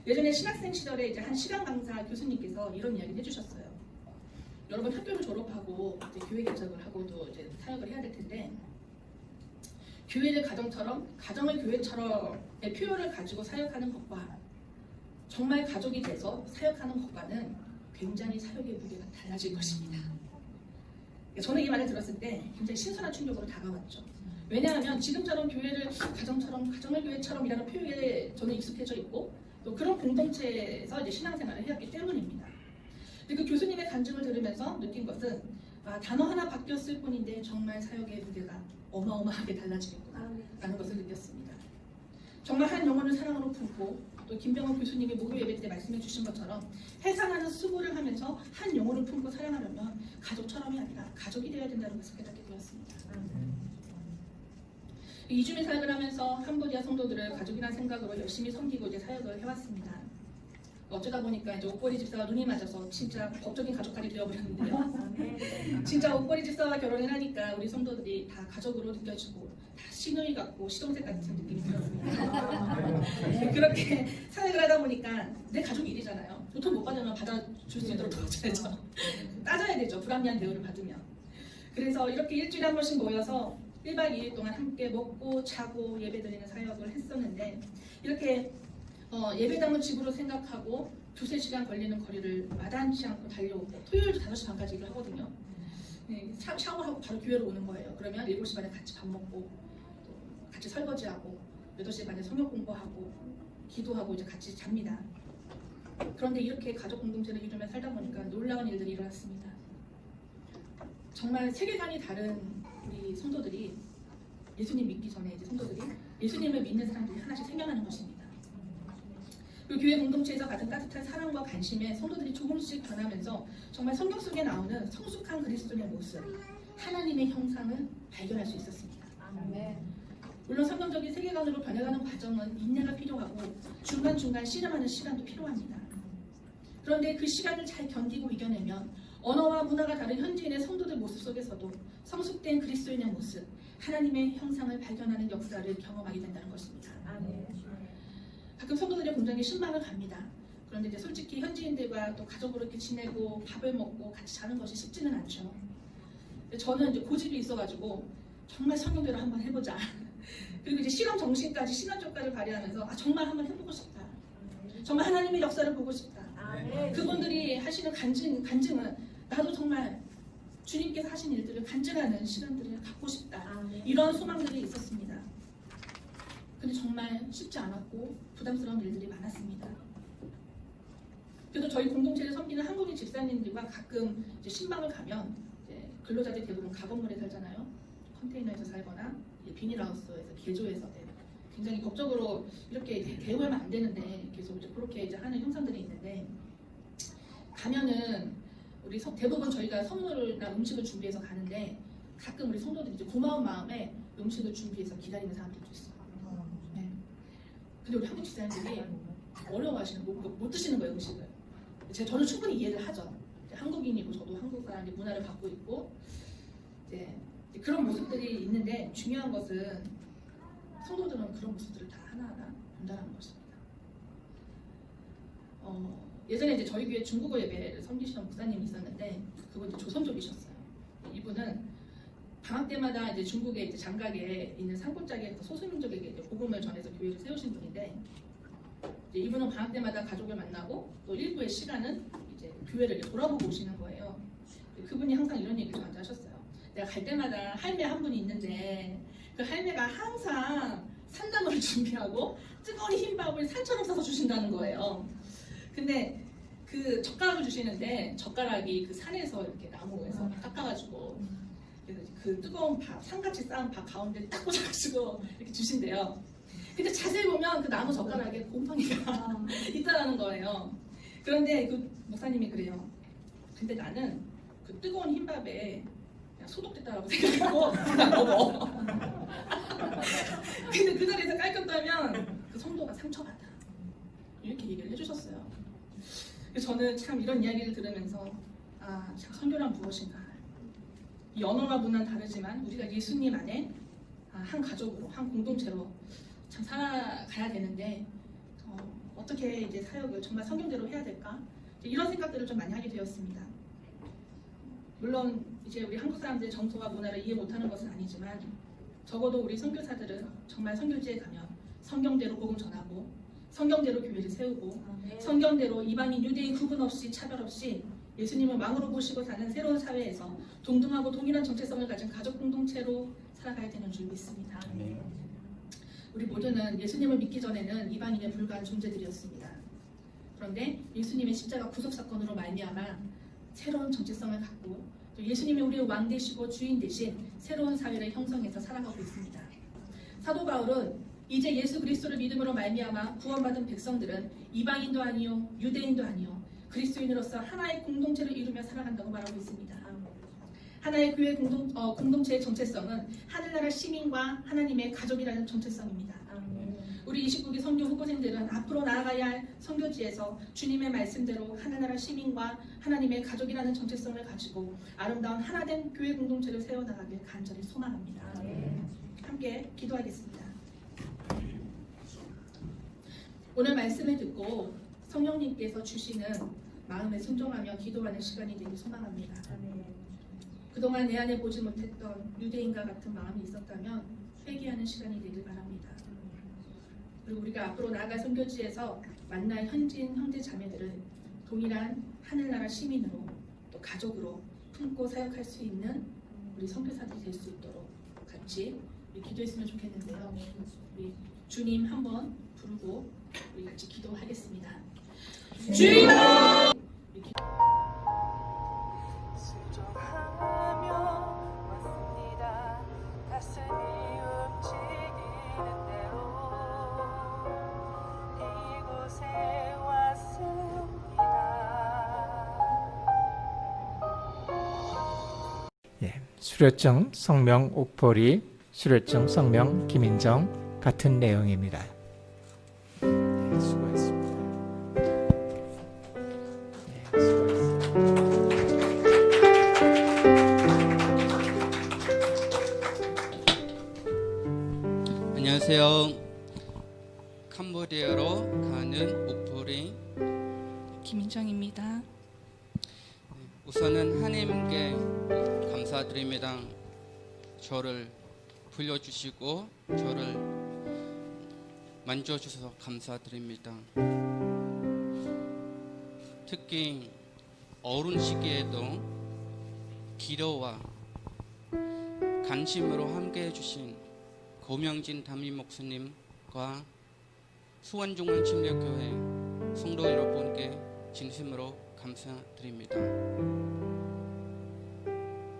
예전에 신학생 시절에 이제 한 시간 강사 교수님께서 이런 이야기를 해주셨어요. 여러분 학교를 졸업하고 이제 교회 개척을 하고도 이제 사역을 해야 될 텐데, 교회를 가정처럼, 가정을 교회처럼의 표현을 가지고 사역하는 것과 정말 가족이 돼서 사역하는 것과는 굉장히 사역의 무게가 달라질 것입니다. 저는 이 말을 들었을 때 굉장히 신선한 충격으로 다가왔죠. 왜냐하면 지금처럼 교회를 가정처럼, 가정을 교회처럼 이라는 표현에 저는 익숙해져 있고, 또 그런 공동체에서 이제 신앙생활을 해왔기 때문입니다. 그 교수님의 간증을 들으면서 느낀 것은, 단어 하나 바뀌었을 뿐인데 정말 사역의 무게가 어마어마하게 달라지겠구나 라는 것을 느꼈습니다. 정말 한 영혼을 사랑으로 품고, 또 김병원 교수님이 목요 예배 때 말씀해 주신 것처럼 해산하는 수고를 하면서 한 영혼을 품고 사랑하려면 가족처럼이 아니라 가족이 되어야 된다는 것을 깨닫게 되었습니다. 이주민 사역을 하면서 캄보디아 성도들을 가족이라는 생각으로 열심히 섬기고 이제 사역을 해왔습니다. 어쩌다 보니까 이제 옥보리 집사와 눈이 맞아서 진짜 법적인 가족까지 되어버렸는데요. 진짜 옥보리 집사와 결혼을 하니까 우리 성도들이 다 가족으로 느껴지고 다 시누이 같고 시동생 같은 느낌이 들었습니다. 그렇게 사역을 하다 보니까 내 가족이 일이잖아요. 보통 못 받으면 받아줄 수 있도록 도와줘야죠. 따져야 되죠. 불합리한 대우를 받으면. 그래서 이렇게 일주일에 한 번씩 모여서 1박 2일 동안 함께 먹고 자고 예배드리는 사역을 했었는데, 이렇게 예배당을 집으로 생각하고 2-3시간 걸리는 거리를 마다하지 않고 달려오고, 토요일도 5시 반까지 일을 하거든요. 샤워하고 바로 교회로 오는 거예요. 그러면 7시 반에 같이 밥 먹고, 또 같이 설거지하고, 8시 반에 성역 공부하고, 기도하고 이제 같이 잡니다. 그런데 이렇게 가족 공동체를 이루며 살다 보니까 놀라운 일들이 일어났습니다. 정말 세계관이 다른 우리 성도들이, 예수님 믿기 전에 이제 성도들이 예수님을 믿는 사람들이 하나씩 생겨나는 것입니다. 그리고 교회 공동체에서 가진 따뜻한 사랑과 관심에 성도들이 조금씩 변하면서 정말 성경 속에 나오는 성숙한 그리스도의 모습, 하나님의 형상을 발견할 수 있었습니다. 물론 성경적인 세계관으로 변해가는 과정은 인내가 필요하고 중간중간 씨름하는 시간도 필요합니다. 그런데 그 시간을 잘 견디고 이겨내면 언어와 문화가 다른 현지인의 성도들 모습 속에서도 성숙된 그리스도인의 모습, 하나님의 형상을 발견하는 역사를 경험하게 된다는 것입니다. 가끔 성도들의 공장에 신방을 갑니다. 그런데 이제 솔직히 현지인들과 또 가족으로 이렇게 지내고 밥을 먹고 같이 자는 것이 쉽지는 않죠. 저는 이제 고집이 있어가지고 정말 성경대로 한번 해보자. 그리고 이제 실험 정신까지 신앙적까지 발휘하면서 정말 한번 해보고 싶다. 정말 하나님의 역사를 보고 싶다. 그분들이 하시는 간증은 나도 정말 주님께서 하신 일들을 간증하는 시간들을 갖고 싶다. 이런 소망들이 있었습니다. 근데 정말 쉽지 않았고 부담스러운 일들이 많았습니다. 그래도 저희 공동체를 섬기는 한국인 집사님들과 가끔 이제 신방을 가면 이제 근로자들이 대부분 가건물에 살잖아요. 컨테이너에서 살거나 비닐하우스에서 개조해서 굉장히 법적으로 이렇게 대우하면 안 되는데 계속 이제 그렇게 이제 하는 형상들이 있는데 가면은 우리 대부분 저희가 선물이나 음식을 준비해서 가는데 가끔 우리 성도들이 이제 고마운 마음에 음식을 준비해서 기다리는 사람들도 있어요. 네. 근데 우리 한국 집사님들이 어려워하시는 못 드시는 거예요 음식을. 저는 충분히 이해를 하죠. 한국인이고 저도 한국 사람의 문화를 갖고 있고 이제 그런 모습들이 있는데 중요한 것은 성도들은 그런 모습들을 다 하나하나 본다는 것입니다. 예전에 이제 저희 교회 중국어 예배를 섬기시던 목사님이 있었는데 그분 이제 조선족이셨어요. 이분은 방학 때마다 이제 중국의 이제 장각에 있는 산골짜기에서 소수민족에게 이제 복음을 전해서 교회를 세우신 분인데 이제 이분은 방학 때마다 가족을 만나고 또 일부의 시간은 이제 교회를 이제 돌아보고 오시는 거예요. 그분이 항상 이런 얘기를 저한테 하셨어요. 내가 갈 때마다 할매 한 분이 있는데 그 할매가 항상 산나물을 준비하고 뜨거운 흰밥을 산처럼 싸서 주신다는 거예요. 근데 그 젓가락을 주시는데 젓가락이 그 산에서 이렇게 나무에서 깎아가지고 그래서 그 뜨거운 밥, 산같이 쌓은 밥 가운데 딱 꽂아가지고 이렇게 주신대요. 근데 자세히 보면 그 나무 젓가락에 곰팡이가 있다라는 거예요. 그런데 그 목사님이 그래요. 근데 나는 그 뜨거운 흰밥에 그냥 소독됐다라고 생각하고 그냥 먹어. 근데 그 자리에서 깔끔하면 그 성도가 상처받아. 이렇게 얘기를 해주셨어요. 그래서 저는 참 이런 이야기를 들으면서 참 선교란 무엇인가. 이 언어와 문화는 다르지만 우리가 예수님 안에 한 가족으로, 한 공동체로 참 살아가야 되는데 어떻게 이제 사역을 정말 성경대로 해야 될까? 이런 생각들을 좀 많이 하게 되었습니다. 물론 이제 우리 한국 사람들의 정서와 문화를 이해 못하는 것은 아니지만 적어도 우리 선교사들은 정말 선교지에 가면 성경대로 복음 전하고 성경대로 교회를 세우고 성경대로 이방인 유대인 구분 없이 차별 없이 예수님을 왕으로 모시고 사는 새로운 사회에서 동등하고 동일한 정체성을 가진 가족 공동체로 살아가야 되는 줄 믿습니다. 우리 모두는 예수님을 믿기 전에는 이방인에 불과한 존재들이었습니다. 그런데 예수님의 십자가 구속사건으로 말미암아 새로운 정체성을 갖고 또 예수님이 우리의 왕 되시고 주인 되신 새로운 사회를 형성해서 살아가고 있습니다. 사도 바울은 이제 예수 그리스도를 믿음으로 말미암아 구원받은 백성들은 이방인도 아니요 유대인도 아니요 그리스도인으로서 하나의 공동체를 이루며 살아간다고 말하고 있습니다. 하나의 교회 공동체의 정체성은 하늘나라 시민과 하나님의 가족이라는 정체성입니다. 우리 29기 선교 후보생들은 앞으로 나아가야 할 선교지에서 주님의 말씀대로 하늘나라 시민과 하나님의 가족이라는 정체성을 가지고 아름다운 하나된 교회 공동체를 세워나가길 간절히 소망합니다. 함께 기도하겠습니다. 오늘 말씀을 듣고 성령님께서 주시는 마음에 순종하며 기도하는 시간이 되길 소망합니다. 그동안 내 안에 보지 못했던 유대인과 같은 마음이 있었다면 회개하는 시간이 되길 바랍니다. 그리고 우리가 앞으로 나아갈 선교지에서 만날 현지인 형제 자매들을 동일한 하늘나라 시민으로 또 가족으로 품고 사역할 수 있는 우리 선교사들이 될 수 있도록 같이 기도했으면 좋겠는데요. 우리 주님 한번 부르고 우리 같이 기도하겠습니다. 주여! 수료청 성명 옥포리 수료증 성명 김인정 같은 내용입니다. 네, 수고했습니다. 네, 수고했습니다. 안녕하세요. 캄보디아로 가는 옥포리 김인정입니다. 우선은 하나님께 감사드립니다. 저를 불러주시고 저를 만져주셔서 감사드립니다. 특히 어른 시기에도 기도와 관심으로 함께 해주신 고명진 담임 목사님과 수원중앙침례교회 성도 여러분께 진심으로 감사드립니다.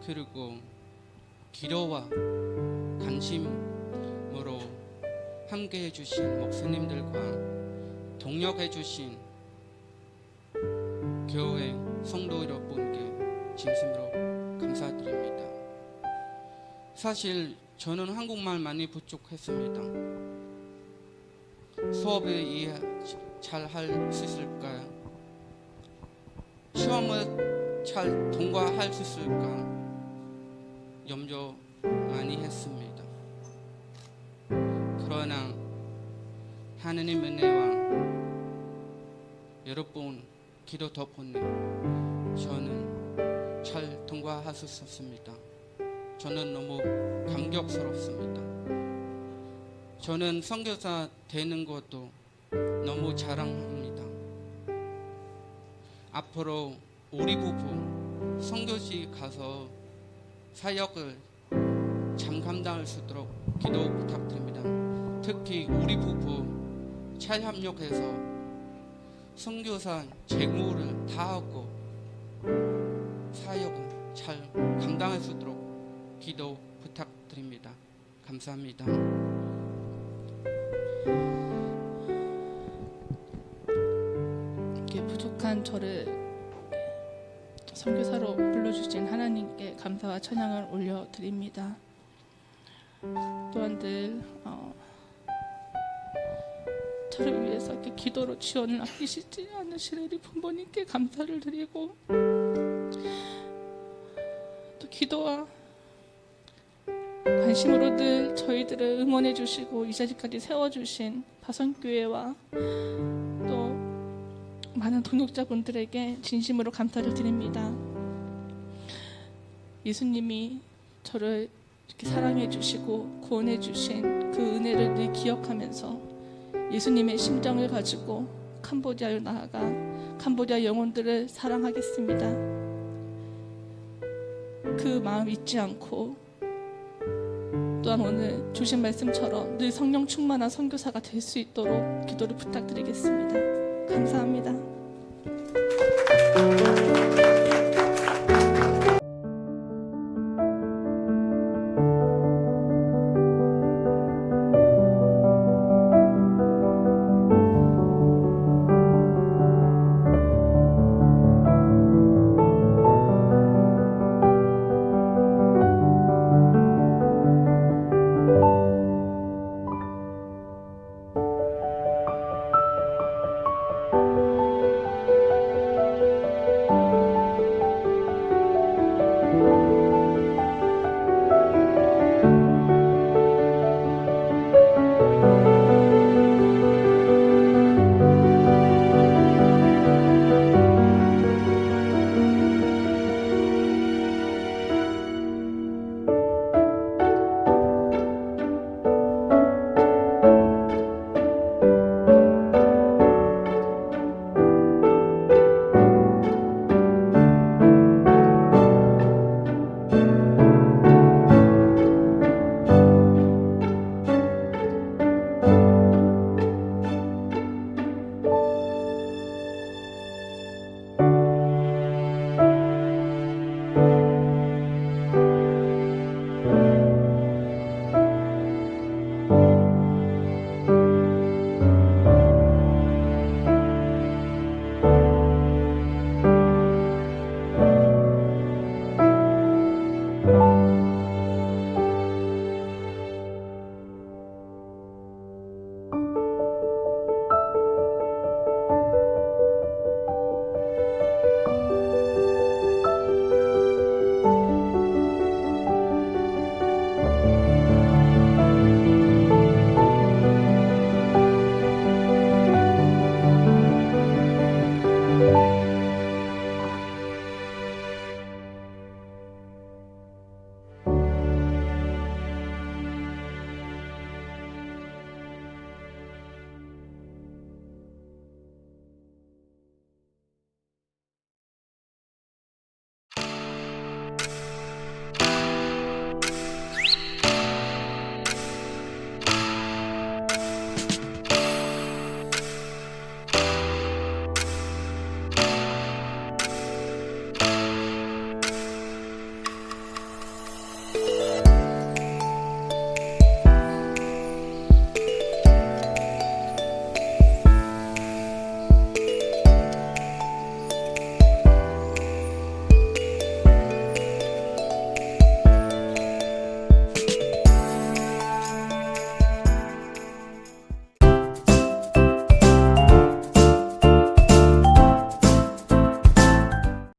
그리고 기도와 관심으로 함께 해주신 목사님들과 동역해주신 교회 성도 여러분께 진심으로 감사드립니다. 사실 저는 한국말 많이 부족했습니다. 수업에 이해 잘 할 수 있을까요? 시험을 잘 통과할 수 있을까? 염려 많이 했습니다. 그러나 하느님 은혜와 여러분 기도 덕분에 저는 잘 통과할 수 있었습니다. 저는 너무 감격스럽습니다. 저는 선교사 되는 것도 너무 자랑합니다. 앞으로 우리 부부 선교지 가서 사역을 잘 감당할 수 있도록 기도 부탁드립니다. 특히 우리 부부 잘 협력해서 선교사 재무를 다하고 사역을 잘 감당할 수 있도록 기도 부탁드립니다. 감사합니다. 이렇게 부족한 저를 선교사로 불러주신 하나님께 감사와 찬양을 올려드립니다. 또한 늘 저를 위해서 이렇게 기도로 지원을 아끼시지 않으시는 우리 부모님께 감사를 드리고, 또 기도와 관심으로 늘 저희들을 응원해 주시고 이 자리까지 세워주신 바선교회와 또 많은 동역자분들에게 진심으로 감사를 드립니다. 예수님이 저를 이렇게 사랑해 주시고 구원해 주신 그 은혜를 늘 기억하면서 예수님의 심정을 가지고 캄보디아로 나아가 캄보디아 영혼들을 사랑하겠습니다. 그 마음 잊지 않고 또한 오늘 주신 말씀처럼 늘 성령 충만한 선교사가 될 수 있도록 기도를 부탁드리겠습니다. 감사합니다.